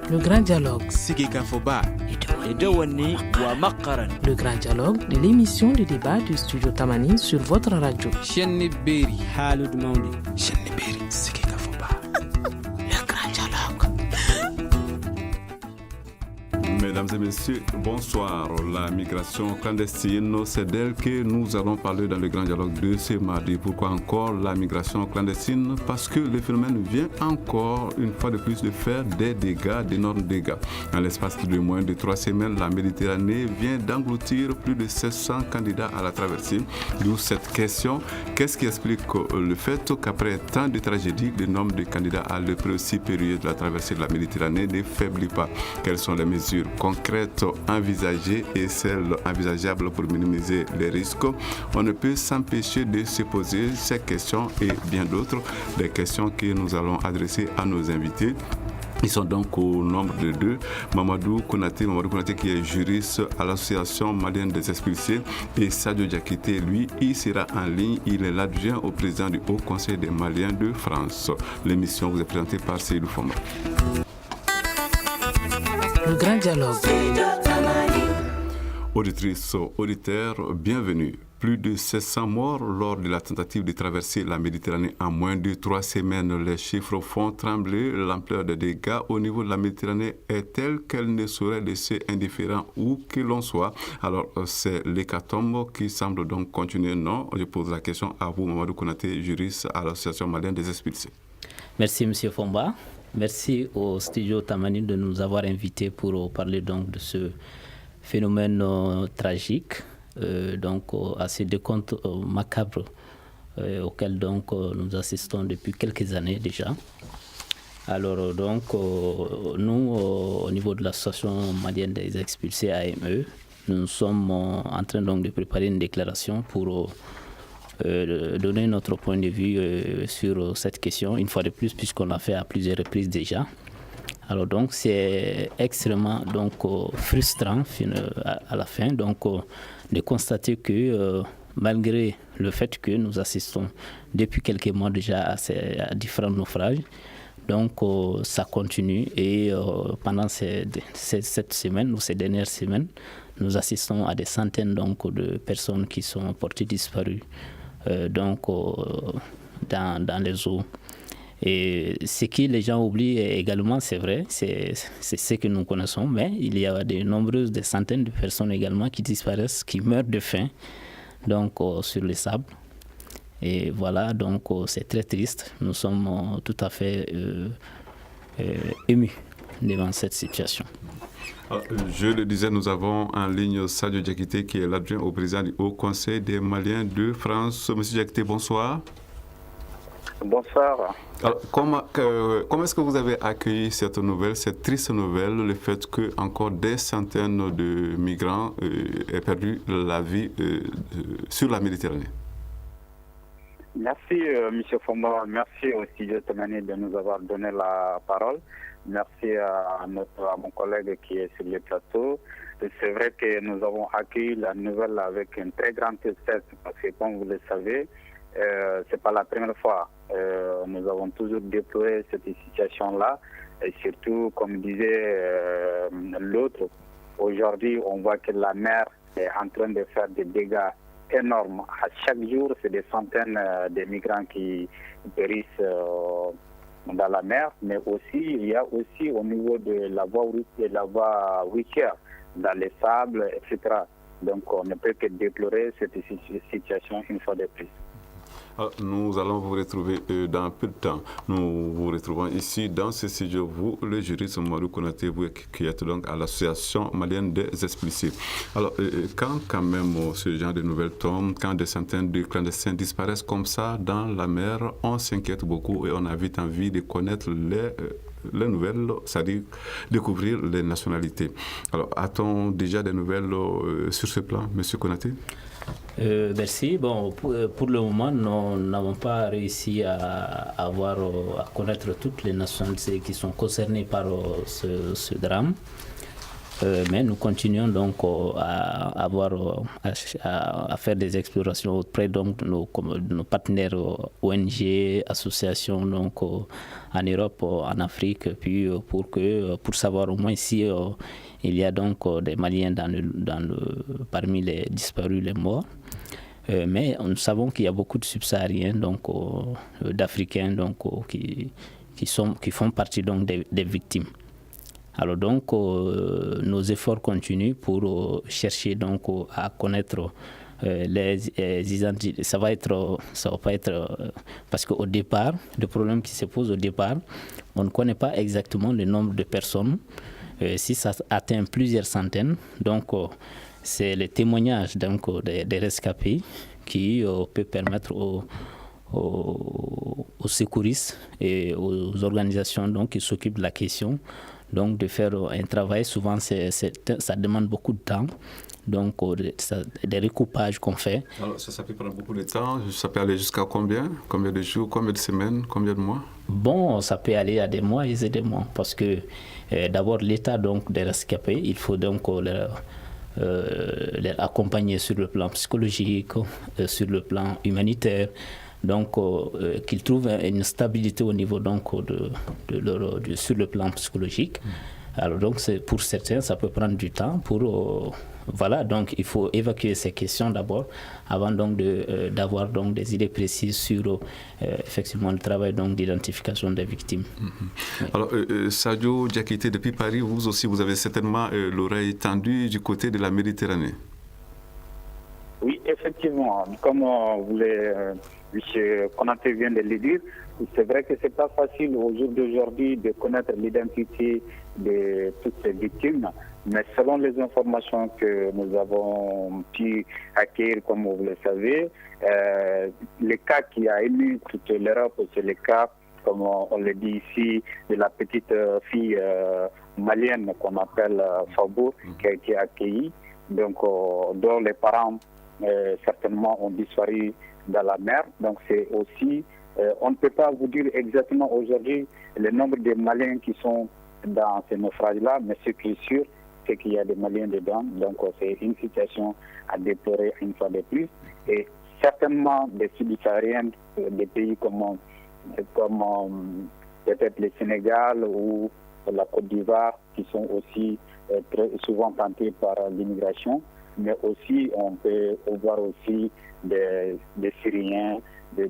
Le grand dialogue. Sigika Foba. Le grand dialogue de l'émission de débat du studio Tamani sur votre radio. Chenni Beri Halud Maundi. Chenni Beri Sigika Foba. Le grand dialogue. Mesdames et messieurs, bonsoir. La migration clandestine, c'est d'elle que nous allons parler dans le grand dialogue de ce mardi. Pourquoi encore la migration clandestine? Parce que le phénomène vient encore une fois de plus de faire des dégâts, d'énormes dégâts. En l'espace de moins de 3 semaines, la Méditerranée vient d'engloutir plus de 700 candidats à la traversée. D'où cette question, qu'est-ce qui explique le fait qu'après tant de tragédies, le nombre de candidats à l'épreuve supérieure de la traversée de la Méditerranée ne faiblit pas? Quelles sont les mesures concrètes envisagées et celles envisageables pour minimiser les risques? On ne peut s'empêcher de se poser ces questions et bien d'autres, des questions que nous allons adresser à nos invités. Ils sont donc au nombre de 2. Mamadou Konaté qui est juriste à l'association malienne des expulsés, et Sadio Diakité, lui, il sera en ligne. Il est l'adjoint au président du Haut Conseil des Maliens de France. L'émission vous est présentée par Seydou Foma. Le grand dialogue. Auditrices, auditeurs, bienvenue. Plus de 700 morts lors de la tentative de traverser la Méditerranée en moins de 3 semaines. Les chiffres font trembler. L'ampleur des dégâts au niveau de la Méditerranée est telle qu'elle ne saurait laisser indifférent où que l'on soit. Alors, c'est l'hécatombe qui semble donc continuer, non? Je pose la question à vous, Mamadou Konaté, juriste à l'Association malienne des expulsés. Merci, M. Fomba. Merci au studio Tamani de nous avoir invités pour parler donc de ce phénomène tragique, à ces décomptes macabres auxquels donc nous assistons depuis quelques années déjà. Alors nous, au niveau de l'association malienne des expulsés AME, nous sommes en train donc de préparer une déclaration pour donner notre point de vue sur cette question, une fois de plus, puisqu'on l'a fait à plusieurs reprises déjà. Alors donc c'est extrêmement frustrant à la fin de constater que malgré le fait que nous assistons depuis quelques mois déjà à différents naufrages, ça continue et pendant cette semaine ou ces dernières semaines, nous assistons à des centaines de personnes qui sont portées disparues dans les eaux. Et ce que les gens oublient également, c'est vrai, c'est ce que nous connaissons, mais il y a des centaines de personnes également qui disparaissent, qui meurent de faim sur les sables. Et voilà, c'est très triste. Nous sommes tout à fait émus devant cette situation. Je le disais, nous avons en ligne Sadio Diakité, qui est l'adjoint au président du Haut Conseil des Maliens de France. Monsieur Diakité, bonsoir. Bonsoir. Alors, comment est-ce que vous avez accueilli cette nouvelle, cette triste nouvelle, le fait que encore des centaines de migrants aient perdu la vie sur la Méditerranée? Merci, M. Fomba. Merci au studio Tamani de nous avoir donné la parole. Merci à mon collègue qui est sur le plateau. C'est vrai que nous avons accueilli la nouvelle avec une très grande tristesse parce que, comme vous le savez, c'est pas la première fois. Nous avons toujours déploré cette situation-là. Et surtout, comme disait l'autre, aujourd'hui, on voit que la mer est en train de faire des dégâts énormes. À chaque jour, c'est des centaines de migrants qui périssent dans la mer, mais aussi, il y a aussi au niveau de la voie routière, dans les sables, etc. Donc, on ne peut que déplorer cette situation une fois de plus. Nous allons vous retrouver dans peu de temps. Nous vous retrouvons ici dans ce studio, vous, le juriste Mamadou Konaté, vous qui êtes donc à l'association malienne des expulsés. Alors, quand même ce genre de nouvelles tombent, quand des centaines de clandestins disparaissent comme ça dans la mer, on s'inquiète beaucoup et on a vite envie de connaître les nouvelles, c'est-à-dire découvrir les nationalités. Alors, a-t-on déjà des nouvelles sur ce plan, M. Konaté? Merci. Bon, pour le moment, nous n'avons pas réussi à connaître toutes les nationalités qui sont concernées par ce drame. Mais nous continuons donc à faire des explorations auprès donc, de nos partenaires ONG, associations donc, en Europe, en Afrique, puis pour savoir au moins si il y a donc des Maliens parmi les disparus, les morts. Mais nous savons qu'il y a beaucoup de subsahariens, donc d'Africains, donc qui font partie donc des victimes. Alors donc nos efforts continuent pour chercher donc à connaître les identités. Ça va pas être parce qu'au départ, le problème qui se pose au départ, on ne connaît pas exactement le nombre de personnes. Si ça atteint plusieurs centaines, donc c'est le témoignage donc des rescapés qui peut permettre aux secouristes et aux organisations donc qui s'occupent de la question donc de faire un travail. Souvent ça demande beaucoup de temps, donc des recoupages qu'on fait. Alors ça peut prendre beaucoup de temps. Ça peut aller jusqu'à combien de jours, combien de semaines, combien de mois? Bon, ça peut aller à des mois et des mois parce que d'abord l'état donc des rescapés, il faut donc les accompagner sur le plan psychologique, sur le plan humanitaire, donc qu'ils trouvent une stabilité au niveau donc sur le plan psychologique. Alors donc pour certains ça peut prendre du temps voilà, donc il faut évacuer ces questions d'abord avant donc d'avoir donc des idées précises sur effectivement le travail donc d'identification des victimes. Oui. Alors Sadio Diakité, depuis Paris, vous aussi vous avez certainement l'oreille tendue du côté de la Méditerranée. Oui, effectivement, comme M. Konaté vient de le dire, c'est vrai que c'est pas facile au jour d'aujourd'hui de connaître l'identité de toutes ces victimes, mais selon les informations que nous avons pu acquérir, comme vous le savez, le cas qui a ému toute l'Europe, c'est le cas, comme on le dit ici, de la petite fille malienne qu'on appelle Fabour, qui a été accueillie, donc dont les parents certainement ont disparu dans la mer. Donc c'est aussi, on ne peut pas vous dire exactement aujourd'hui le nombre de Maliens qui sont dans ces naufrages-là, mais ce qui est sûr, c'est qu'il y a des Maliens dedans. Donc c'est une situation à déplorer une fois de plus. Et certainement des subsahariens, des pays comme peut-être le Sénégal ou la Côte d'Ivoire, qui sont aussi très souvent tentés par l'immigration, mais aussi on peut voir aussi des Syriens, des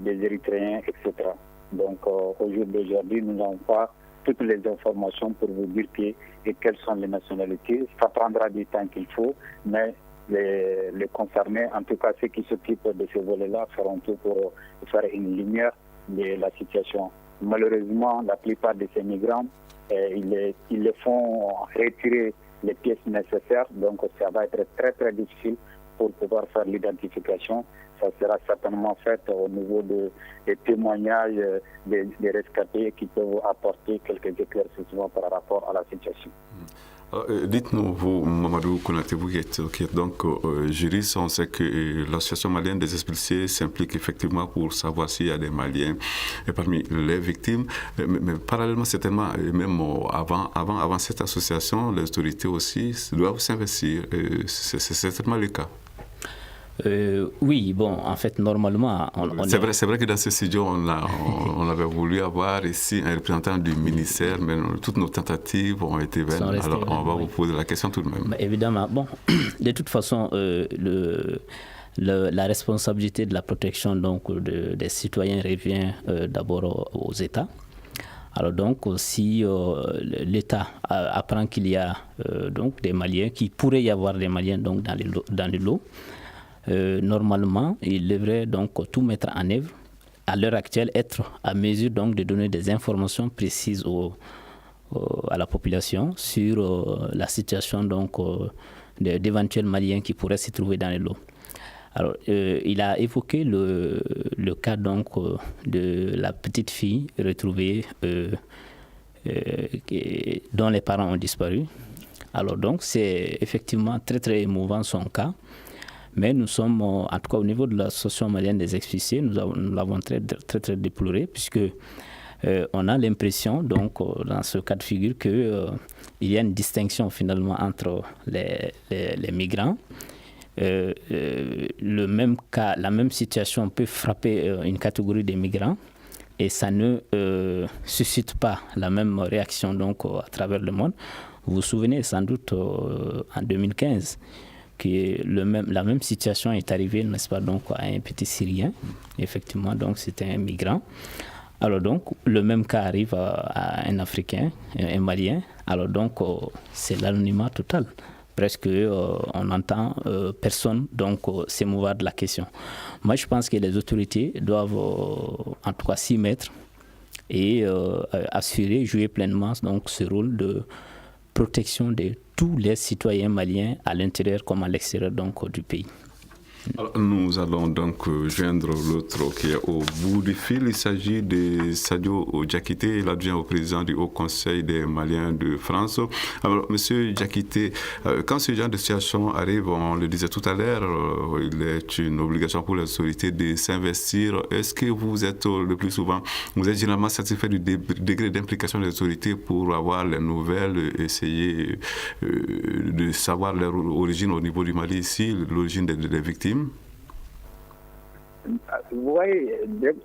Érythréens, etc. Donc au jour d'aujourd'hui, nous n'avons pas toutes les informations pour vous dire quelles sont les nationalités. Ça prendra du temps qu'il faut, mais les concernés, en tout cas ceux qui s'occupent de ces volets-là, feront tout pour faire une lumière de la situation. Malheureusement, la plupart de ces migrants, ils les font retirer les pièces nécessaires, donc ça va être très très difficile pour pouvoir faire l'identification. Ça sera certainement fait au niveau des témoignages des rescapés qui peuvent apporter quelques éclaircissements par rapport à la situation. Dites-nous, vous, Mamadou Konaté, vous qui êtes donc juriste, on sait que l'association malienne des expulsés s'implique effectivement pour savoir s'il y a des Maliens parmi les victimes. Mais parallèlement, certainement, même avant cette association, les autorités aussi doivent s'investir. C'est certainement le cas. Oui, bon, en fait, normalement... C'est vrai que dans ce studio, on avait voulu avoir ici un représentant du ministère, mais toutes nos tentatives ont été vaines. Alors, on va vous poser la question tout de même. Évidemment. Bon, de toute façon, la responsabilité de la protection donc, des citoyens revient d'abord aux États. Alors donc, si l'État apprend qu'il y a donc des Maliens, qu'il pourrait y avoir des Maliens donc, dans les lots, normalement, il devrait donc tout mettre en œuvre. À l'heure actuelle, être à mesure donc de donner des informations précises à la population sur la situation donc d'éventuels Maliens qui pourraient se trouver dans les lots. Alors, il a évoqué le cas donc de la petite fille retrouvée dont les parents ont disparu. Alors donc, c'est effectivement très très émouvant son cas. Mais nous sommes, en tout cas au niveau de l'association malienne des expulsés, nous l'avons très, très, très déploré, puisque on a l'impression, donc, dans ce cas de figure, qu'il y a une distinction finalement entre les migrants. Le même cas, la même situation peut frapper une catégorie de migrants et ça ne suscite pas la même réaction donc, à travers le monde. Vous vous souvenez sans doute en 2015 que la même situation est arrivée, n'est-ce pas, donc, à un petit Syrien. Effectivement, donc c'était un migrant. Alors donc, le même cas arrive à un Africain, un Malien. Alors donc, c'est l'anonymat total. Presque, on n'entend personne donc s'émouvoir de la question. Moi, je pense que les autorités doivent en tout cas s'y mettre et assurer, jouer pleinement donc, ce rôle de protection de tous les citoyens maliens à l'intérieur comme à l'extérieur donc, du pays. Alors, nous allons donc joindre l'autre qui est au bout du fil. Il s'agit de Sadio Diakité, l'adjoint au président du Haut Conseil des Maliens de France. Alors, Monsieur Diakité, quand ce genre de situation arrive, on le disait tout à l'heure, il est une obligation pour les autorités de s'investir. Est-ce que vous êtes le plus souvent, vous êtes généralement satisfait du degré d'implication des autorités pour avoir les nouvelles, essayer de savoir leur origine au niveau du Mali ici, l'origine des victimes? Vous voyez,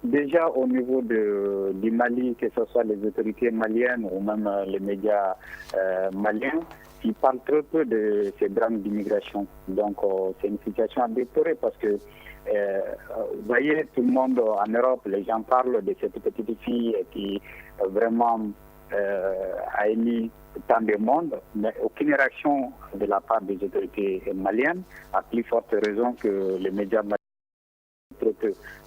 déjà au niveau du Mali, que ce soit les autorités maliennes ou même les médias maliens, ils parlent très peu de ces drames d'immigration. Donc c'est une situation à déplorer parce que, vous voyez, tout le monde en Europe, les gens parlent de cette petite fille qui vraiment a émis tant de monde, mais aucune réaction de la part des autorités maliennes, à plus forte raison que les médias maliens.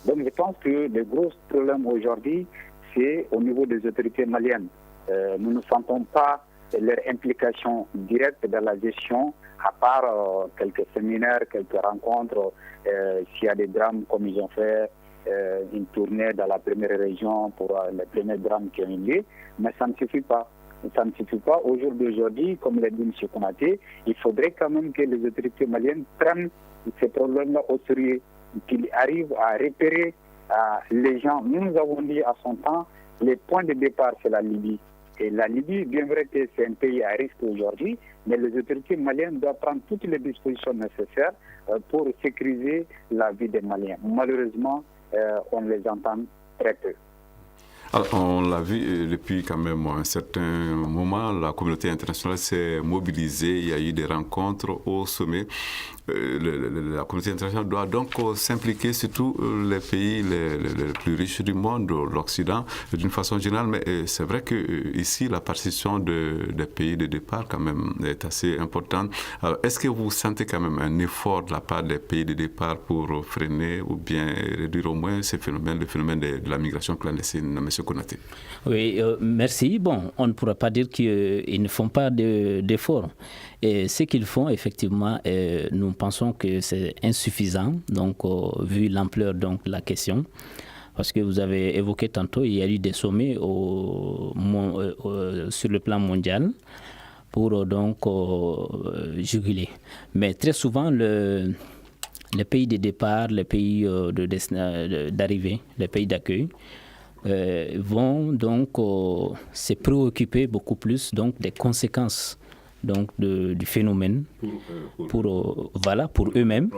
Donc je pense que le gros problème aujourd'hui, c'est au niveau des autorités maliennes. Nous ne sentons pas leur implication directe dans la gestion, à part quelques séminaires, quelques rencontres, s'il y a des drames comme ils ont fait une tournée dans la première région pour les premiers drames qui ont eu lieu, mais ça ne suffit pas. Ça ne suffit pas. Au jour d'aujourd'hui, comme l'a dit M. Konaté, il faudrait quand même que les autorités maliennes prennent ces problèmes-là au sérieux, qu'ils arrivent à repérer les gens. Nous avons dit à son temps, les points de départ, c'est la Libye. Et la Libye, bien vrai que c'est un pays à risque aujourd'hui, mais les autorités maliennes doivent prendre toutes les dispositions nécessaires pour sécuriser la vie des Maliens. Malheureusement, on les entend très peu. Alors, on l'a vu depuis quand même un certain moment, la communauté internationale s'est mobilisée, il y a eu des rencontres au sommet. La communauté internationale doit donc s'impliquer, surtout les pays les plus riches du monde, l'Occident, d'une façon générale. Mais c'est vrai qu'ici, la participation des pays de départ quand même est assez importante. Alors, est-ce que vous sentez quand même un effort de la part des pays de départ pour freiner ou bien réduire au moins le phénomène de la migration clandestine, M. Konaté? Oui, merci. Bon, on ne pourra pas dire qu'ils ne font pas d'efforts. Et ce qu'ils font, effectivement, nous pensons que c'est insuffisant, donc vu l'ampleur donc, de la question. Parce que vous avez évoqué tantôt, il y a eu des sommets sur le plan mondial pour donc juguler. Mais très souvent, les pays de départ, les pays d'arrivée, les pays d'accueil, vont donc se préoccuper beaucoup plus donc, des conséquences donc du phénomène pour eux-mêmes,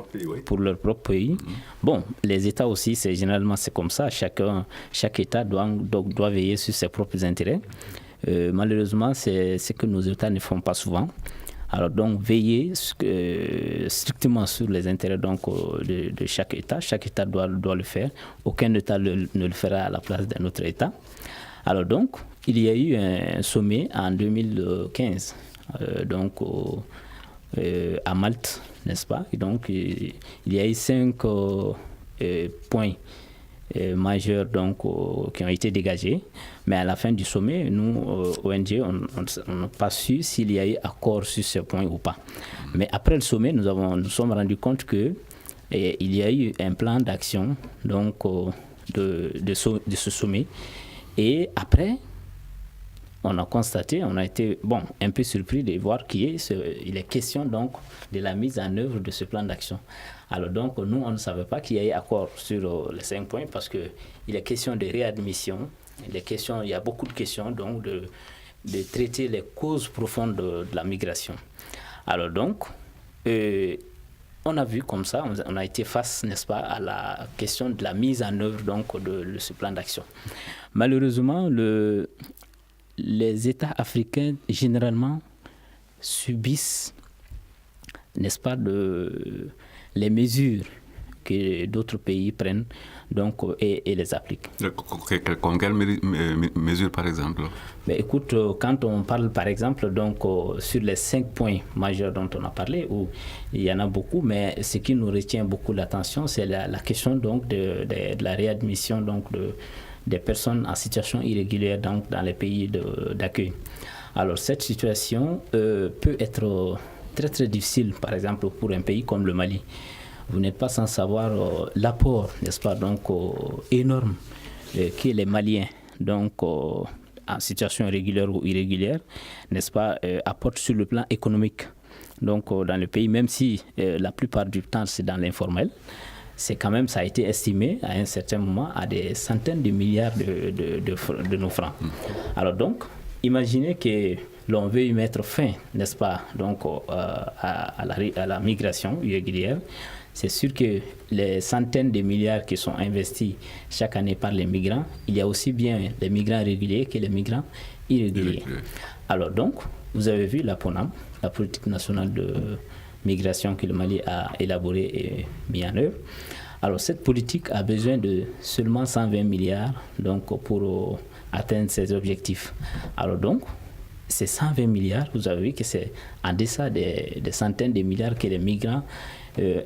pour leur propre pays. Bon, les États aussi, généralement c'est comme ça. Chaque État doit veiller sur ses propres intérêts. Malheureusement, c'est ce que nos États ne font pas souvent. Alors donc veiller strictement sur les intérêts donc, de chaque État. Chaque État doit le faire. Aucun État ne le fera à la place d'un autre État. Alors donc, il y a eu un sommet en 2015. Donc à Malte, n'est-ce pas? Et donc il y a eu 5 points majeurs donc, qui ont été dégagés, mais à la fin du sommet, nous, ONG, on n'a pas su s'il y a eu accord sur ce point ou pas. Mais après le sommet, nous sommes rendus compte qu'il y a eu un plan d'action donc, de ce sommet. Et après, on a constaté, on a été un peu surpris de voir qu'il est question donc de la mise en œuvre de ce plan d'action. Alors donc, nous, on ne savait pas qu'il y ait accord sur les 5 points parce qu'il est question de réadmission, il y a beaucoup de questions donc de traiter les causes profondes de la migration. Alors donc, on a vu comme ça, on a été face, n'est-ce pas, à la question de la mise en œuvre donc de ce plan d'action. Malheureusement, les États africains généralement subissent, n'est-ce pas, les mesures que d'autres pays prennent donc, et les appliquent. Quelles mesures, par exemple? Mais écoute, quand on parle, par exemple, donc, sur les 5 points majeurs dont on a parlé, où il y en a beaucoup, mais ce qui nous retient beaucoup l'attention, c'est la question donc, de la réadmission donc, des personnes en situation irrégulière donc, dans les pays d'accueil. Alors, cette situation peut être très, très difficile, par exemple, pour un pays comme le Mali. Vous n'êtes pas sans savoir l'apport, n'est-ce pas, donc énorme que les Maliens, donc en situation régulière ou irrégulière, n'est-ce pas, apportent sur le plan économique. Donc dans le pays, même si la plupart du temps c'est dans l'informel, c'est quand même, ça a été estimé à un certain moment à des centaines de milliards de nos francs. Alors donc, imaginez que l'on veut y mettre fin, n'est-ce pas, donc à la migration irrégulière. C'est sûr que les centaines de milliards qui sont investis chaque année par les migrants, il y a aussi bien les migrants réguliers que les migrants irréguliers. Alors donc, vous avez vu la PONAM, la politique nationale de migration que le Mali a élaborée et mis en œuvre. Alors cette politique a besoin de seulement 120 milliards donc, pour atteindre ses objectifs. Alors donc, ces 120 milliards, vous avez vu que c'est en deçà des centaines de milliards que les migrants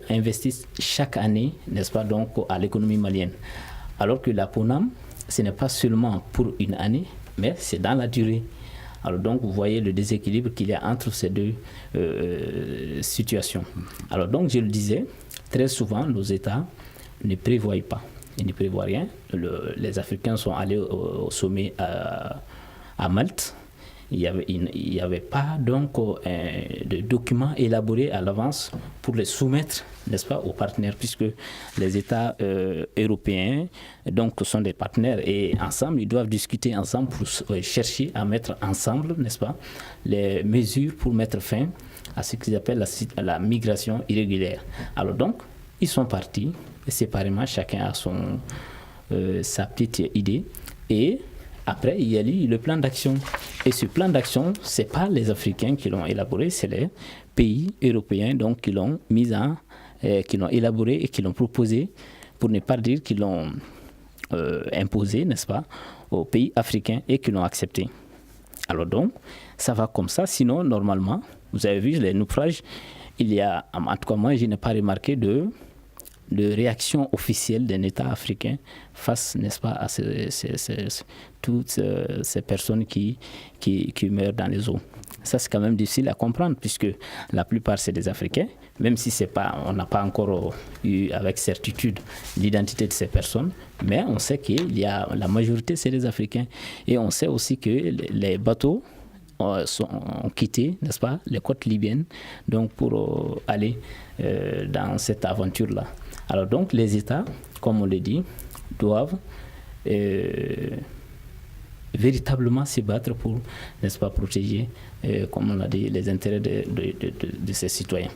investissent chaque année, n'est-ce pas, donc à l'économie malienne. Alors que la PONAM, ce n'est pas seulement pour une année, mais c'est dans la durée. Alors donc, vous voyez le déséquilibre qu'il y a entre ces deux situations. Alors donc, je le disais, très souvent, nos États ne prévoient pas. Ils ne prévoient rien. Les Africains sont allés au sommet à Malte. Il n'y avait pas donc de documents élaborés à l'avance pour les soumettre, n'est-ce pas, aux partenaires, puisque les États européens donc, sont des partenaires et ensemble, ils doivent discuter ensemble pour chercher à mettre ensemble, n'est-ce pas, les mesures pour mettre fin à ce qu'ils appellent la migration irrégulière. Alors donc, ils sont partis et séparément, chacun a sa petite idée et après, il y a eu le plan d'action. Et ce plan d'action, ce n'est pas les Africains qui l'ont élaboré, c'est les pays européens donc, qui l'ont qui l'ont élaboré et qui l'ont proposé, pour ne pas dire qu'ils l'ont imposé, n'est-ce pas, aux pays africains et qui l'ont accepté. Alors donc, ça va comme ça. Sinon, normalement, vous avez vu les naufrages, il y a, en tout cas moi, je n'ai pas remarqué de réaction officielle d'un État africain face, n'est-ce pas, à toutes ces personnes qui meurent dans les eaux. Ça, c'est quand même difficile à comprendre puisque la plupart, c'est des Africains, même si on n'a pas encore eu avec certitude l'identité de ces personnes, mais on sait qu'il y a la majorité, c'est des Africains. Et on sait aussi que les bateaux ont quitté, n'est-ce pas, les côtes libyennes donc pour aller dans cette aventure-là. Alors donc les États, comme on le dit, doivent véritablement se battre pour, n'est-ce pas, protéger, comme on l'a dit, les intérêts de ces citoyens.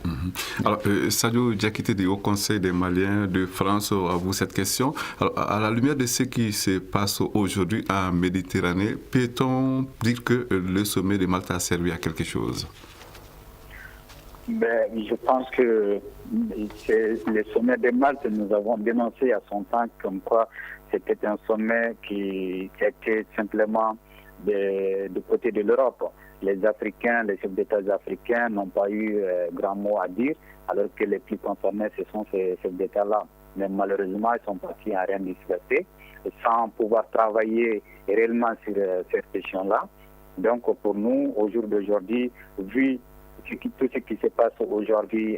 Alors, Sadio Diakité du Haut Conseil des Maliens de France, à vous cette question. Alors, à la lumière de ce qui se passe aujourd'hui en Méditerranée, peut-on dire que le sommet de Malte a servi à quelque chose? Je pense que le sommet de Malte, nous avons dénoncé à son temps comme quoi c'était un sommet qui était simplement du côté de l'Europe. Les Africains, les chefs d'État africains n'ont pas eu grand mot à dire, alors que les plus concernés, ce sont ces chefs d'État-là. Mais malheureusement, ils sont partis en rien dispersé, sans pouvoir travailler réellement sur cette question-là. Donc pour nous, au jour d'aujourd'hui, vu tout ce qui se passe aujourd'hui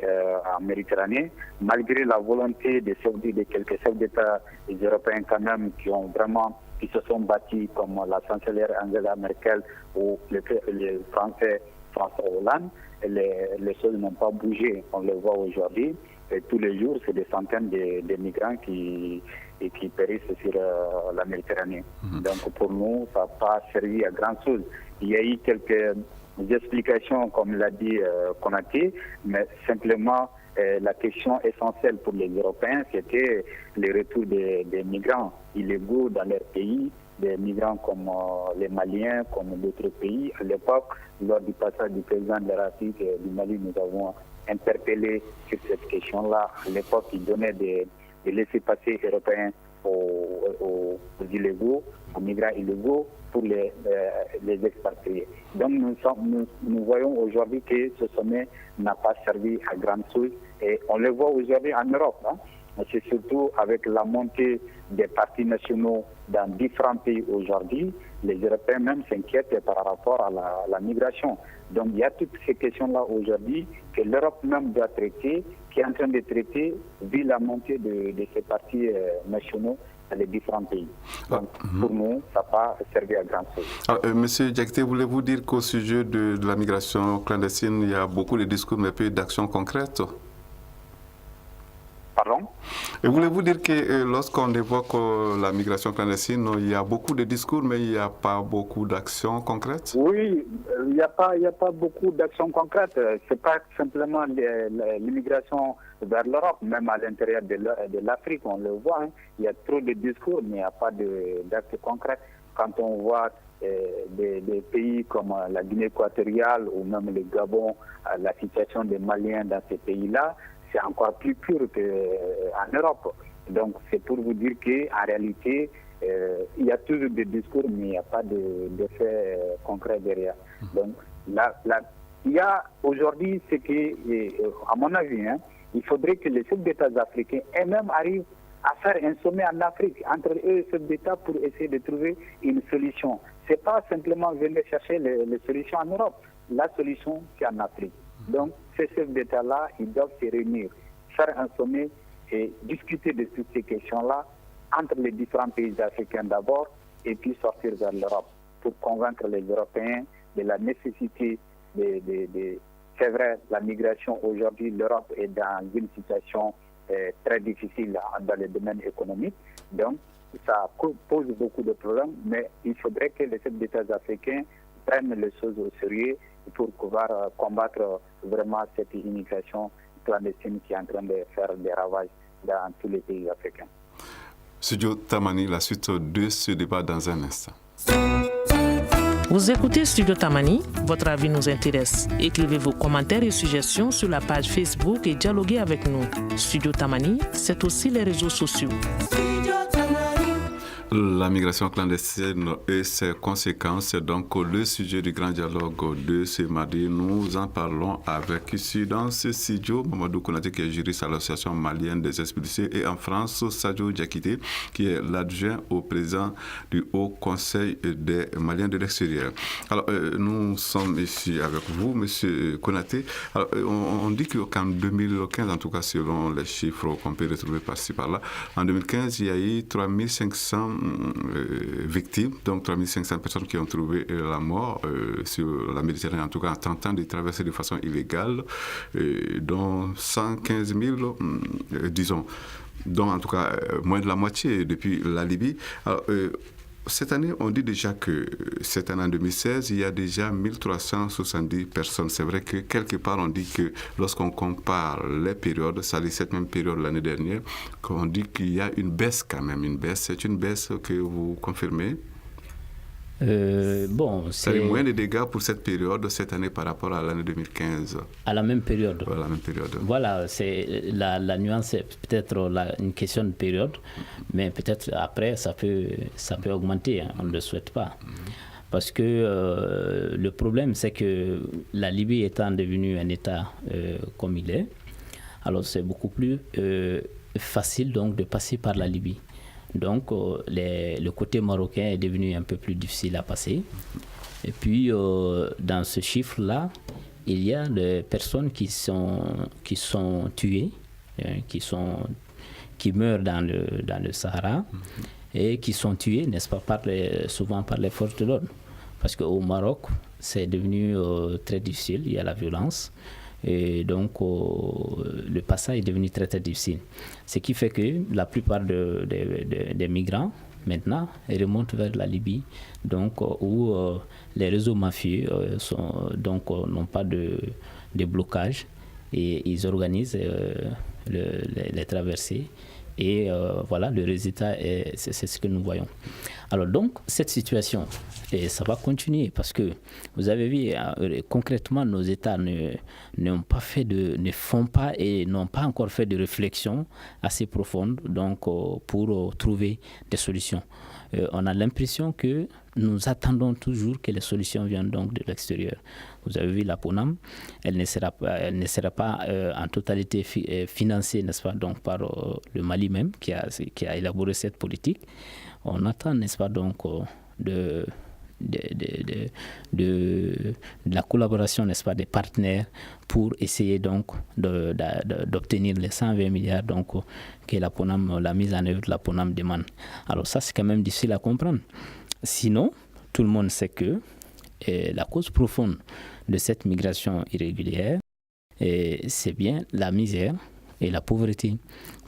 en Méditerranée, malgré la volonté de quelques chefs d'État européens quand même qui se sont bâtis comme la chancelière Angela Merkel ou le François Hollande, les choses n'ont pas bougé, on le voit aujourd'hui. tous les jours, c'est des centaines de migrants qui périssent sur la Méditerranée. Donc pour nous, ça n'a pas servi à grand chose. Il y a eu quelques explications, comme l'a dit Konaté, mais simplement la question essentielle pour les Européens, c'était le retour des migrants illégaux dans leur pays, des migrants comme les Maliens, comme d'autres pays. À l'époque, lors du passage du président de la République du Mali, nous avons interpellé sur cette question-là. À l'époque, il donnait des laissez-passer européens aux illégaux, aux migrants illégaux pour les expatriés. Donc nous voyons aujourd'hui que ce sommet n'a pas servi à grande chose et on le voit aujourd'hui en Europe. C'est surtout avec la montée des partis nationaux dans différents pays aujourd'hui, les Européens même s'inquiètent par rapport à la migration. Donc il y a toutes ces questions-là aujourd'hui que l'Europe même doit traiter, qui est en train de traiter vu la montée de ces partis nationaux dans les différents pays. Donc pour nous, ça n'a pas servi à grand chose. Monsieur Diakité, voulez-vous dire qu'au sujet de la migration clandestine, il y a beaucoup de discours mais peu d'actions concrètes? Pardon? Et voulez-vous dire que lorsqu'on évoque la migration clandestine, il y a beaucoup de discours, mais il n'y a pas beaucoup d'actions concrètes? Oui, il n'y a pas beaucoup d'actions concrètes. Ce n'est pas simplement l'immigration vers l'Europe, même à l'intérieur de l'Afrique, on le voit. Il y a trop de discours, mais il n'y a pas d'actes concrets. Quand on voit des pays comme la Guinée équatoriale ou même le Gabon, la situation des Maliens dans ces pays-là, c'est encore plus pur qu'en Europe. Donc c'est pour vous dire qu'en réalité, il y a toujours des discours, mais il n'y a pas d'effet concret derrière. Donc il y a aujourd'hui ce qui, à mon avis, il faudrait que les chefs d'État africains eux-mêmes arrivent à faire un sommet en Afrique entre eux et les chefs d'État pour essayer de trouver une solution. Ce n'est pas simplement venir chercher les solutions en Europe. La solution, c'est en Afrique. Donc, ces chefs d'État-là, ils doivent se réunir, faire un sommet et discuter de toutes ces questions-là entre les différents pays africains d'abord et puis sortir vers l'Europe pour convaincre les Européens de la nécessité c'est vrai, la migration aujourd'hui, l'Europe est dans une situation très difficile dans le domaine économique. Donc, ça pose beaucoup de problèmes, mais il faudrait que les chefs d'État africains prennent les choses au sérieux pour pouvoir combattre vraiment cette immigration clandestine qui est en train de faire des ravages dans tous les pays africains. Studio Tamani, la suite de ce débat dans un instant. Vous écoutez Studio Tamani, votre avis nous intéresse. Écrivez vos commentaires et suggestions sur la page Facebook et dialoguez avec nous. Studio Tamani, c'est aussi les réseaux sociaux. La migration clandestine et ses conséquences, c'est donc le sujet du grand dialogue de ce mardi. Nous en parlons avec ici dans ce studio Mamadou Konaté, qui est juriste à l'association malienne des expulsés, et en France, Sadio Diakité, qui est l'adjoint au président du Haut Conseil des Maliens de l'extérieur. Alors, nous sommes ici avec vous, monsieur Konaté. Alors, on dit qu'en 2015, en tout cas selon les chiffres qu'on peut retrouver par-ci par-là, en 2015, il y a eu 3500 victimes, donc 3500 personnes qui ont trouvé la mort sur la Méditerranée, en tout cas en tentant de traverser de façon illégale, dont 115 000, disons, dont en tout cas moins de la moitié depuis la Libye. Alors, cette année, on dit déjà que cette année en 2016, il y a déjà 1370 personnes. C'est vrai que quelque part, on dit que lorsqu'on compare les périodes, ça dit cette même période l'année dernière, qu'on dit qu'il y a une baisse quand même. Une baisse, c'est une baisse que vous confirmez? C'est moins de dégâts pour cette période, cette année, par rapport à l'année 2015. À la même période. Voilà, la même période. Voilà, c'est la nuance, c'est peut-être une question de période, mais peut-être après, ça peut augmenter, on ne le souhaite pas. Parce que le problème, c'est que la Libye étant devenue un État comme il est, alors c'est beaucoup plus facile donc de passer par la Libye. Donc, le côté marocain est devenu un peu plus difficile à passer. Et puis, dans ce chiffre-là, il y a des personnes qui sont tuées, qui meurent dans le Sahara et qui sont tuées, n'est-ce pas, souvent par les forces de l'ordre. Parce qu'au Maroc, c'est devenu très difficile, il y a la violence. Et donc, le passage est devenu très, très difficile. Ce qui fait que la plupart des migrants, maintenant, remontent vers la Libye, donc, où les réseaux mafieux n'ont pas de blocage et ils organisent les traversées. Et voilà, le résultat, c'est ce que nous voyons. Alors donc, cette situation, et ça va continuer parce que vous avez vu, concrètement, nos États ne font pas et n'ont pas encore fait de réflexion assez profonde donc, pour trouver des solutions. On a l'impression que nous attendons toujours que les solutions viennent donc de l'extérieur. Vous avez vu la PONAM, elle ne sera pas en totalité financée, n'est-ce pas, donc par le Mali même qui a élaboré cette politique. On attend, n'est-ce pas, donc de la collaboration, n'est-ce pas, des partenaires pour essayer donc d'obtenir les 120 milliards donc que la PONAM, la mise en œuvre de la PONAM demande. Alors ça, c'est quand même difficile à comprendre. Sinon, tout le monde sait que la cause profonde de cette migration irrégulière, c'est bien la misère et la pauvreté.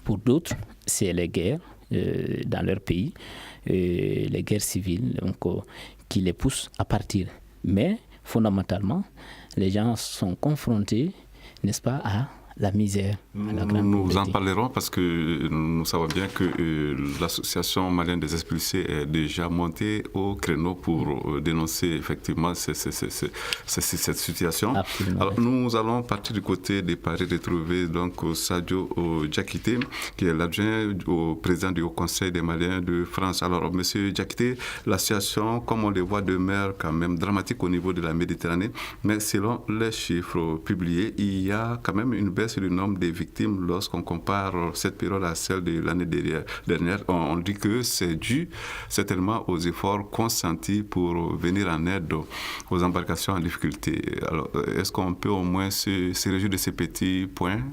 Pour d'autres, c'est les guerres dans leur pays, les guerres civiles donc, qui les poussent à partir. Mais fondamentalement, les gens sont confrontés, n'est-ce pas, à la misère. Nous en parlerons parce que nous savons bien que l'association malienne des expulsés est déjà montée au créneau pour dénoncer effectivement cette situation. Absolument. Alors, nous allons partir du côté des Paris, retrouver donc Sadio Diakité, qui est l'adjoint au président du Haut Conseil des Maliens de France. Alors, monsieur Diakité, la situation, comme on le voit, demeure quand même dramatique au niveau de la Méditerranée, mais selon les chiffres publiés, il y a quand même une baisse du nombre des victimes lorsqu'on compare cette période à celle de l'année dernière. On dit que c'est dû certainement aux efforts consentis pour venir en aide aux embarcations en difficulté. Alors, est-ce qu'on peut au moins se réjouir de ces petits points?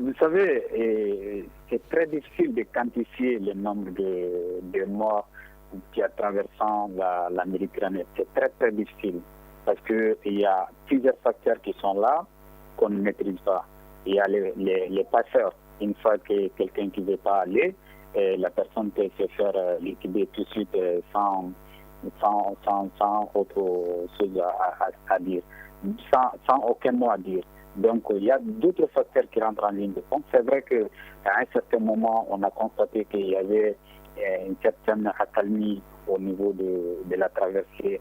Vous savez, c'est très difficile de quantifier le nombre de morts qui traversant la Méditerranée. C'est très, très difficile parce qu'il y a plusieurs facteurs qui sont là qu'on ne maîtrise pas. Il y a les passeurs. Une fois que quelqu'un qui ne veut pas aller, la personne peut se faire liquider tout de suite sans autre chose à dire, sans aucun mot à dire. Donc il y a d'autres facteurs qui rentrent en ligne de compte. C'est vrai qu'à un certain moment, on a constaté qu'il y avait une certaine accalmie au niveau de la traversée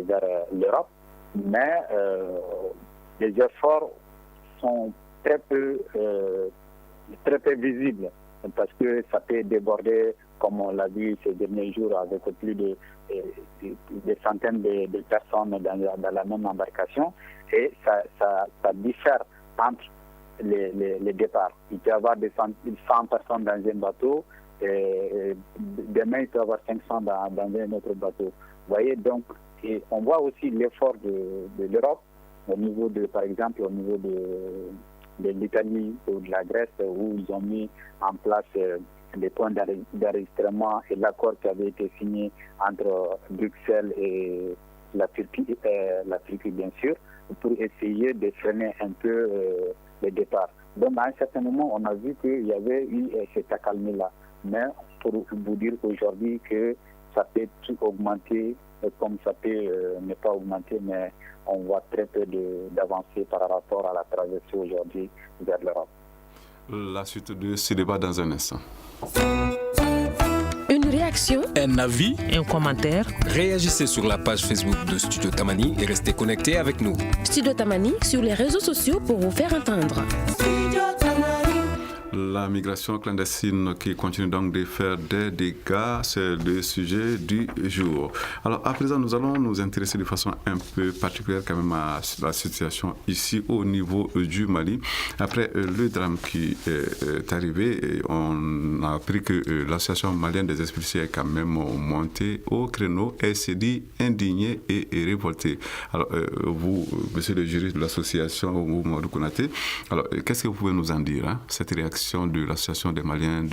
vers l'Europe, mais les efforts sont très peu visibles parce que ça peut déborder, comme on l'a vu ces derniers jours, avec plus de centaines de personnes dans la même embarcation, et ça diffère entre les départs. Il peut y avoir 100 personnes dans un bateau, et demain il peut y avoir 500 dans un autre bateau. Vous voyez, donc, et on voit aussi l'effort de l'Europe, au niveau par exemple, au niveau de l'Italie ou de la Grèce, où ils ont mis en place des points d'enregistrement et l'accord qui avait été signé entre Bruxelles et la Turquie bien sûr, pour essayer de freiner un peu les départs. Donc à un certain moment, on a vu qu'il y avait eu cette accalmie-là. Mais pour vous dire aujourd'hui que ça peut tout augmenter, comme ça peut ne pas augmenter, mais on voit très peu d'avancées par rapport à la traversée aujourd'hui vers l'Europe. La suite de ce débat dans un instant. Une réaction, un avis, Un commentaire. réagissez sur la page Facebook de Studio Tamani et restez connectés avec nous. Studio Tamani sur les réseaux sociaux pour vous faire entendre. La migration clandestine qui continue donc de faire des dégâts, c'est le sujet du jour. Alors à présent, nous allons nous intéresser de façon un peu particulière quand même à la situation ici au niveau du Mali. Après le drame qui est arrivé, on a appris que l'association malienne des expulsés est quand même montée au créneau et s'est dit indignée et révoltée. Alors vous, monsieur le juriste de l'association, vous, Mamadou Konaté, alors qu'est-ce que vous pouvez nous en dire, cette réaction de l'association des Maliens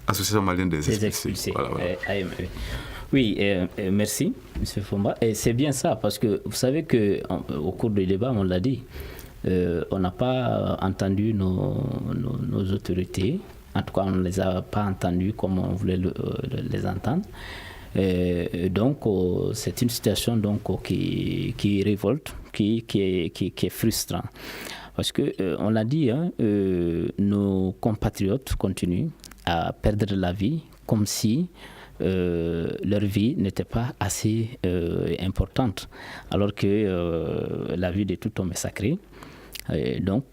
Association malienne des expulsés. Voilà. AME. Oui, merci, M. Fomba. Et c'est bien ça, parce que vous savez qu'au cours du débat, on l'a dit, on n'a pas entendu nos autorités. En tout cas, on ne les a pas entendus comme on voulait les entendre. Donc, c'est une situation donc, qui révolte, qui est frustrant. Parce qu'on l'a dit, nos compatriotes continuent à perdre la vie comme si leur vie n'était pas assez importante, alors que la vie de tout homme est sacrée. Donc,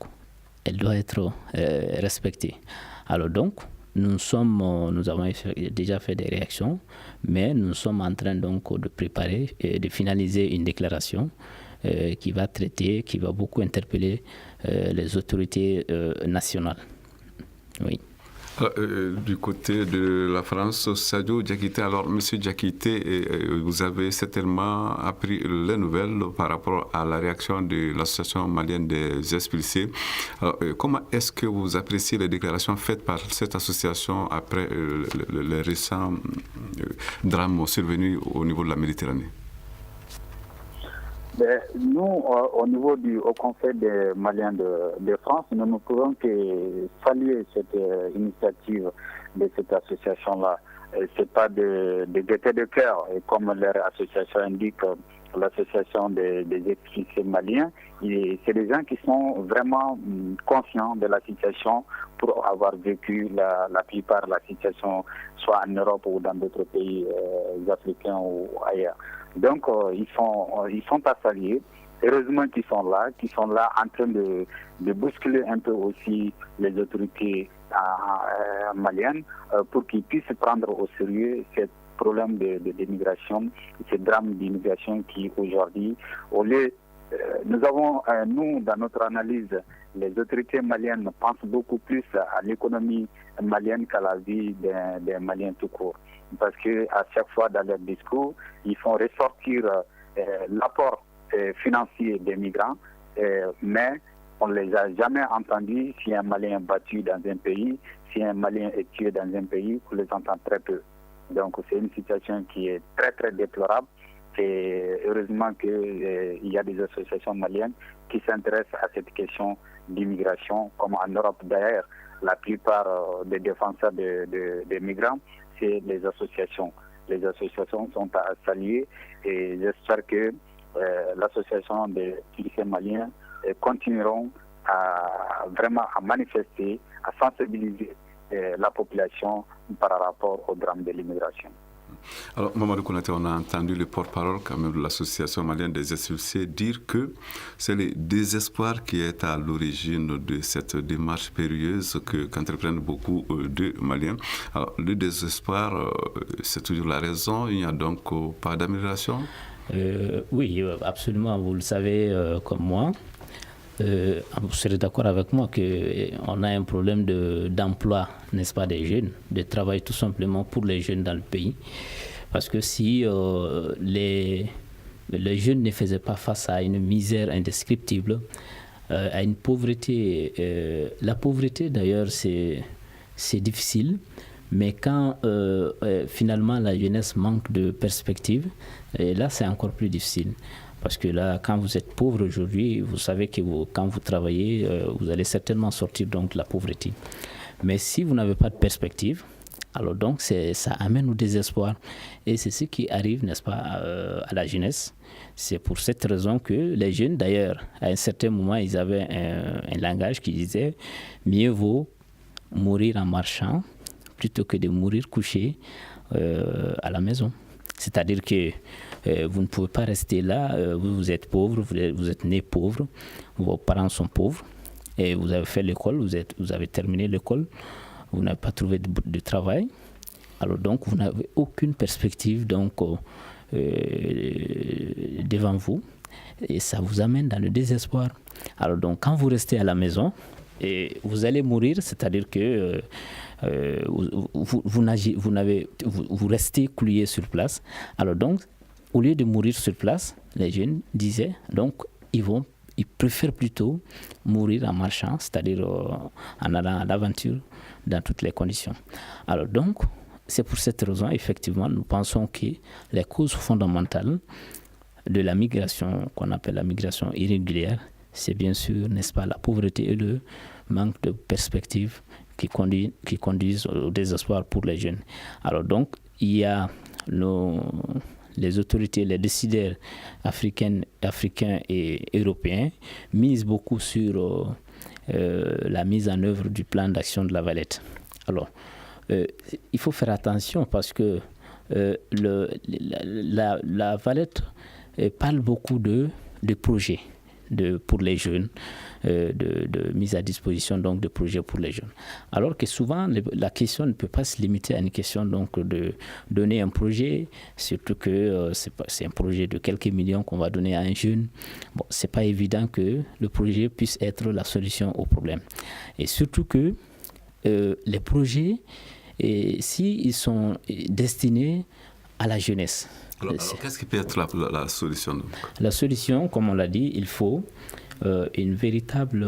elle doit être respectée. Alors donc, nous avons déjà fait des réactions, mais nous sommes en train donc de préparer et de finaliser une déclaration qui va beaucoup interpeller les autorités nationales. Oui. Du côté de la France, Sadio Diakité, alors Monsieur Diakité, vous avez certainement appris les nouvelles par rapport à la réaction de l'Association malienne des expulsés. Alors, comment est-ce que vous appréciez les déclarations faites par cette association après les récents drames survenus au niveau de la Méditerranée? Nous, au niveau du Haut Conseil des Maliens de France, nous ne pouvons que saluer cette initiative de cette association-là. C'est pas de gaieté de cœur, et comme leur association indique, l'association des expulsés maliens, c'est des gens qui sont vraiment conscients de la situation pour avoir vécu la plupart de la situation, soit en Europe ou dans d'autres pays africains ou ailleurs. Donc, ils sont à saluer. Heureusement qu'ils sont là en train de bousculer un peu aussi les autorités maliennes pour qu'ils puissent prendre au sérieux cette problème d'immigration, ce drame d'immigration qui aujourd'hui, nous avons, dans notre analyse, les autorités maliennes pensent beaucoup plus à l'économie malienne qu'à la vie des Maliens tout court. Parce qu'à chaque fois dans leur discours, ils font ressortir l'apport financier des migrants, mais on ne les a jamais entendus. Si un Malien est battu dans un pays, si un Malien est tué dans un pays, on les entend très peu. Donc c'est une situation qui est très très déplorable. Et heureusement qu'il y a des associations maliennes qui s'intéressent à cette question d'immigration, comme en Europe d'ailleurs. La plupart des défenseurs des migrants, c'est les associations. Les associations sont à saluer et j'espère que l'association des policiers maliens continueront à manifester, à sensibiliser la population par rapport au drame de l'immigration. Alors, Mamadou Konaté, on a entendu le porte-parole quand même de l'association malienne des expulsés dire que c'est le désespoir qui est à l'origine de cette démarche périlleuse qu'entreprennent beaucoup de Maliens. Alors, le désespoir, c'est toujours la raison, il n'y a donc pas d'amélioration? Oui, absolument, vous le savez comme moi. Vous serez d'accord avec moi qu'on a un problème d'emploi, n'est-ce pas, des jeunes, de travail tout simplement pour les jeunes dans le pays. Parce que si les jeunes ne faisaient pas face à une misère indescriptible, à une pauvreté, la pauvreté d'ailleurs c'est difficile, mais quand finalement la jeunesse manque de perspective, là c'est encore plus difficile. Parce que là, quand vous êtes pauvre aujourd'hui, vous savez que quand vous travaillez, vous allez certainement sortir donc de la pauvreté. Mais si vous n'avez pas de perspective, alors donc ça amène au désespoir. Et c'est ce qui arrive, n'est-ce pas, à la jeunesse. C'est pour cette raison que les jeunes, d'ailleurs, à un certain moment, ils avaient un langage qui disait « Mieux vaut mourir en marchant plutôt que de mourir couché à la maison ». C'est-à-dire que vous ne pouvez pas rester là, vous êtes pauvre, vous êtes né pauvre, vos parents sont pauvres, et vous avez fait l'école, vous avez terminé l'école, vous n'avez pas trouvé de travail, alors donc vous n'avez aucune perspective donc, devant vous, et ça vous amène dans le désespoir. Alors donc quand vous restez à la maison, et vous allez mourir, c'est-à-dire que vous restez cloué sur place. Alors donc, au lieu de mourir sur place, les jeunes disaient, donc ils vont ils préfèrent plutôt mourir en marchant, c'est-à-dire en allant à l'aventure dans toutes les conditions. Alors donc, c'est pour cette raison, effectivement, nous pensons que les causes fondamentales de la migration, qu'on appelle la migration irrégulière, c'est bien sûr, n'est-ce pas, la pauvreté et le manque de perspectives qui conduisent au désespoir pour les jeunes. Alors donc, il y a les autorités, les décideurs africains et européens misent beaucoup sur la mise en œuvre du plan d'action de La Valette. Alors, il faut faire attention parce que la Valette parle beaucoup de projets pour les jeunes, de mise à disposition donc de projets pour les jeunes. Alors que souvent, la question ne peut pas se limiter à une question donc de donner un projet, surtout que c'est un projet de quelques millions qu'on va donner à un jeune. Bon, c'est pas évident que le projet puisse être la solution au problème. Et surtout que les projets, s'ils sont destinés à la jeunesse. Alors, qu'est-ce qui peut être la solution donc? La solution, comme on l'a dit, il faut une véritable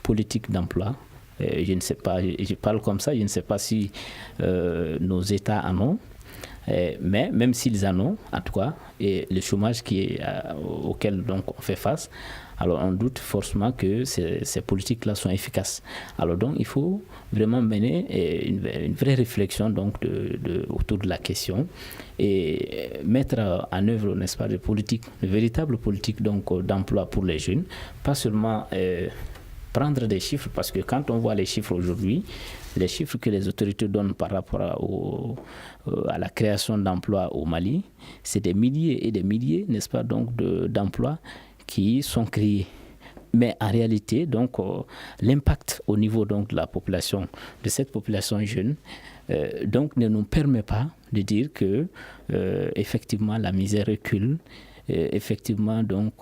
politique d'emploi. Je ne sais pas, je parle comme ça, je ne sais pas si nos États en ont, mais même s'ils en ont, en tout cas, et le chômage auquel donc on fait face, alors on doute forcément que ces politiques-là sont efficaces. Alors donc il faut vraiment mener une vraie réflexion donc autour de la question et mettre en œuvre, n'est-ce pas, de véritables politiques donc d'emploi pour les jeunes, pas seulement prendre des chiffres, parce que quand on voit les chiffres aujourd'hui, les chiffres que les autorités donnent par rapport à la création d'emplois au Mali, c'est des milliers et des milliers, n'est-ce pas, donc d'emplois qui sont créés. Mais en réalité, donc, l'impact au niveau donc, de la population, de cette population jeune, donc, ne nous permet pas de dire que, effectivement, la misère recule, effectivement, donc,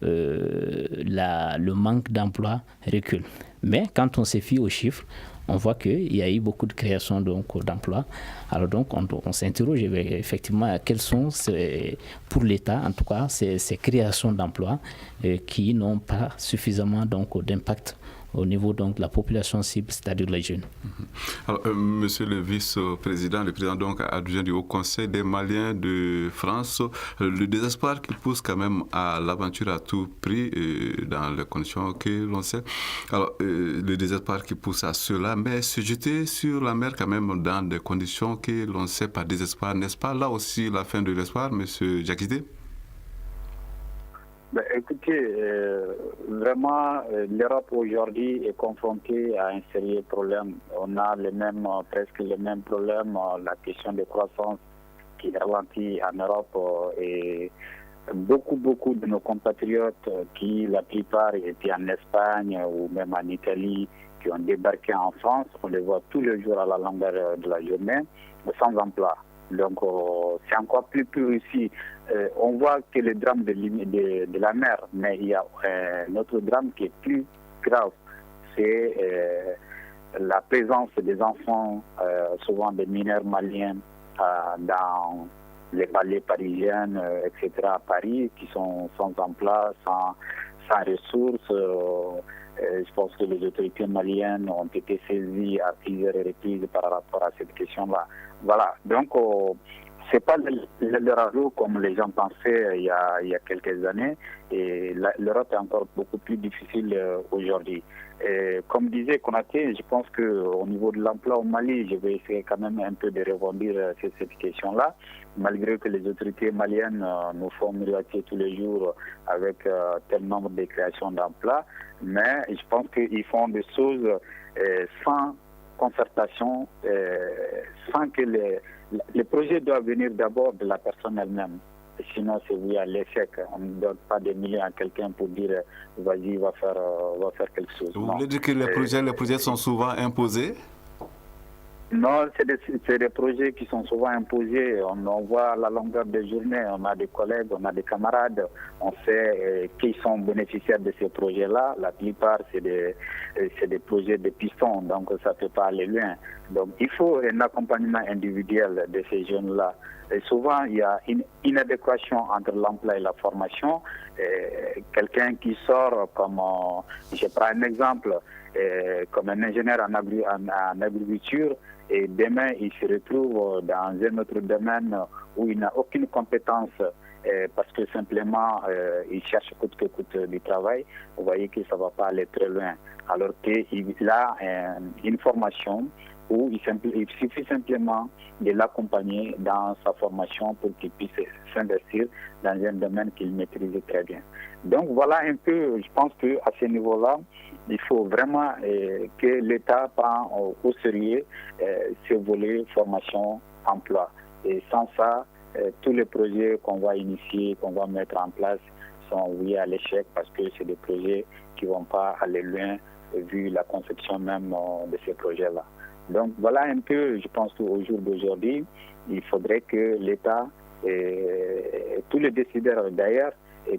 le manque d'emploi recule. Mais quand on se fie aux chiffres, on voit qu'il y a eu beaucoup de création d'emplois. Alors donc, on s'interroge effectivement quelles sont, pour l'État en tout cas, ces créations d'emplois qui n'ont pas suffisamment d'impact au niveau donc, de la population cible, c'est-à-dire les jeunes. Alors, monsieur le vice-président, le président donc adjoint du Haut Conseil des Maliens de France, le désespoir qui pousse quand même à l'aventure à tout prix dans les conditions que l'on sait. Alors, le désespoir qui pousse à cela, mais se jeter sur la mer quand même dans des conditions que l'on sait par désespoir, n'est-ce pas là aussi la fin de l'espoir, monsieur Diakité? Écoutez, vraiment, l'Europe aujourd'hui est confrontée à un sérieux problème. On a presque les mêmes problèmes, la question de croissance qui ralentit en Europe et beaucoup de nos compatriotes qui, la plupart, étaient en Espagne ou même en Italie, qui ont débarqué en France, on les voit tous les jours à la longueur de la journée, sans emploi. Donc, c'est encore plus ici. On voit que le drame de la mer, mais il y a un autre drame qui est plus grave. C'est la présence des enfants, souvent des mineurs maliens, dans les vallées parisiennes, etc., à Paris, qui sont sans emploi, sans ressources. Je pense que les autorités maliennes ont été saisies à plusieurs reprises par rapport à cette question-là. Voilà, donc c'est pas l'Eldorado comme les gens pensaient il y a quelques années, et l'Europe est encore beaucoup plus difficile aujourd'hui. Comme disait Konaté, je pense qu'au niveau de l'emploi au Mali, je vais essayer quand même un peu de rebondir sur cette question-là, malgré que les autorités maliennes nous font miroiter tous les jours avec tel nombre de créations d'emplois, mais je pense qu'ils font des choses sans concertation, sans que les projets doivent venir d'abord de la personne elle-même. Sinon, c'est via l'échec. On ne donne pas des millions à quelqu'un pour dire vas-y, va faire quelque chose. Vous voulez dire que les projets sont souvent imposés? Non, c'est des projets qui sont souvent imposés. On voit à la longueur des journées, on a des collègues, on a des camarades, on sait qui sont bénéficiaires de ces projets-là. La plupart, c'est des projets de pistons, donc ça ne peut pas aller loin. Donc il faut un accompagnement individuel de ces jeunes-là. Et souvent, il y a une inadéquation entre l'emploi et la formation. Quelqu'un qui sort comme, je prends un exemple, comme un ingénieur en agriculture, et demain il se retrouve dans un autre domaine où il n'a aucune compétence parce que simplement il cherche coûte que coûte du travail. Vous voyez que ça ne va pas aller très loin. Alors qu'il a une formation où il suffit simplement de l'accompagner dans sa formation pour qu'il puisse s'investir dans un domaine qu'il maîtrise très bien. Donc voilà un peu, je pense qu'à ce niveau-là, il faut vraiment que l'État prenne au sérieux ce volet formation-emploi. Et sans ça, tous les projets qu'on va initier, qu'on va mettre en place sont voués à l'échec parce que c'est des projets qui ne vont pas aller loin vu la conception même de ces projets-là. Donc voilà un peu, je pense qu'au jour d'aujourd'hui, il faudrait que l'État et tous les décideurs d'ailleurs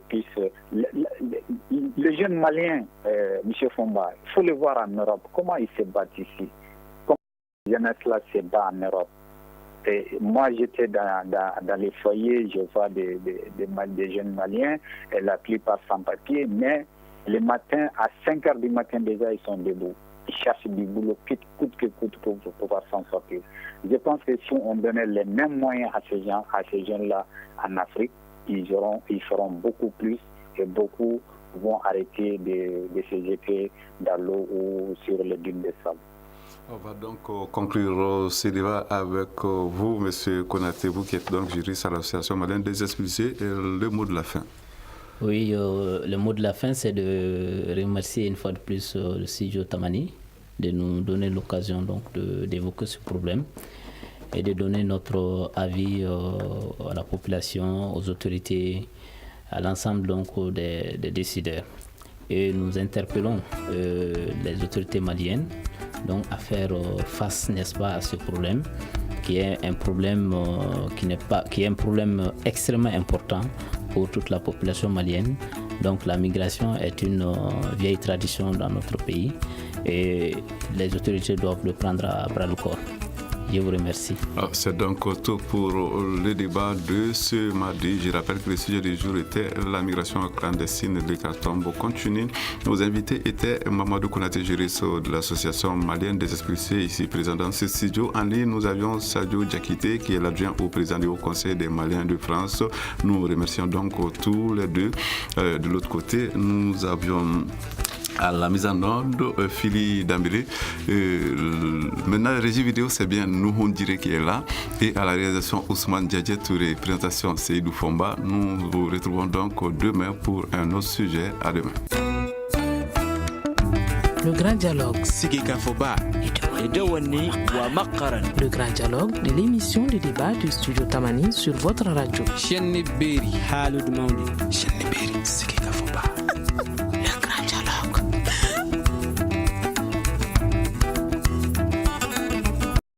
puissent... Le jeune malien, M. Fomba, il faut le voir en Europe. Comment il se bat ici? Comment la jeunesse-là se bat en Europe? Et moi, j'étais dans les foyers, je vois des jeunes maliens, et la plupart sans papier, mais le matin, à 5 heures du matin déjà, ils sont debout. Ils cherchent du boulot coûte que coûte pour pouvoir s'en sortir. Je pense que si on donnait les mêmes moyens à ces jeunes-là en Afrique, ils feront beaucoup plus et beaucoup vont arrêter de se jeter dans l'eau ou sur les dunes de sable. On va donc conclure ce débat avec vous, M. Konaté, vous qui êtes donc juriste à l'association malienne des expulsés. Le mot de la fin. Oui, le mot de la fin, c'est de remercier une fois de plus le studio Tamani de nous donner l'occasion donc d'évoquer ce problème et de donner notre avis à la population, aux autorités, à l'ensemble donc des décideurs. Et nous interpellons les autorités maliennes donc à faire face, n'est-ce pas, à ce problème qui est un problème qui est un problème extrêmement important pour toute la population malienne. Donc la migration est une vieille tradition dans notre pays et les autorités doivent le prendre à bras le corps. Je vous remercie. C'est donc tout pour le débat de ce mardi. Je rappelle que le sujet du jour était la migration clandestine de Kartombo continue. Nos invités étaient Mamadou Konaté, juriste de l'association malienne des expulsés, ici présent dans ce studio. En ligne, nous avions Sadio Diakité, qui est l'adjoint au président du Haut Conseil des Maliens de France. Nous remercions donc tous les deux. De l'autre côté, nous avions... à la mise en ordre, Philly Dambélé. Maintenant, la régie vidéo, c'est bien nous, on dirait qu'il est là. Et à la réalisation, Ousmane Diadjet, Touré, présentation Seydou Fomba. Nous vous retrouvons donc demain pour un autre sujet. À demain. Le grand dialogue. Le grand dialogue de l'émission de débat du studio Tamani sur votre radio.